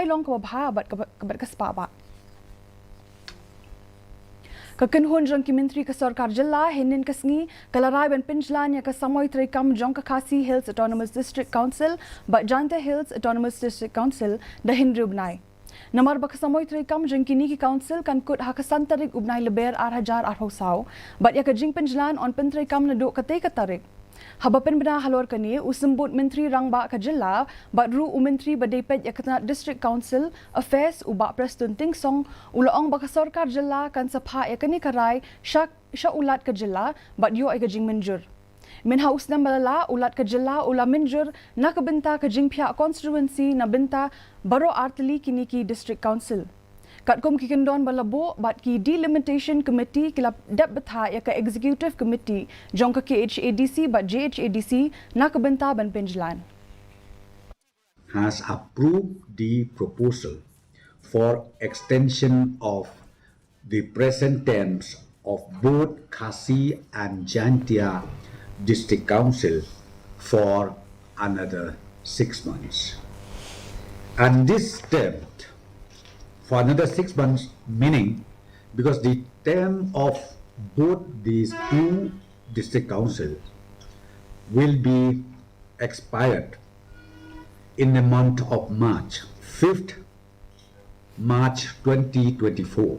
long kababha bat kaspa ba. Kynhun jong ki Myntri ka Sorkar Jylla Hynrie kasngi kalarai ban Pynjlan ya ka Samoi Treikam jong ka Khasi Hills Autonomous District Council but Jhadc Hills Autonomous District Council da Hynrie ubnai. Namar ba ka Samoi Treikam jong kini ki council kan kut ha ka santarik ubnai leber 8,000 sau but ya ka jing Pynjlan on pen Treikam na do katay katarik. Habapen bina halor kani usembut Myntri rang ba ka Jylla but ru Myntri badepet ya ka District Council Affairs uba Preston Tingsong ulaong ba ka Sorkar Jylla kan sapha ya kani karai sya ulat ka Jylla but yo ay ka jing menjur. Min haus na malala ulat ka Jylla ula menjur na kabenta ka jing pihak constituency na benta baro arteli kini ki District Council. Katkom ki kendon balabo bat ki delimitation committee kila dep betha ya ka executive committee jong ka KHADC but JHADC na kabenta ban Pynjlan has approved the proposal for extension of the present terms of both Khasi and Jhadc District Council for another 6 months. And this term for another 6 months, meaning because the term of both these two district councils will be expired in the month of March, 5th March 2024.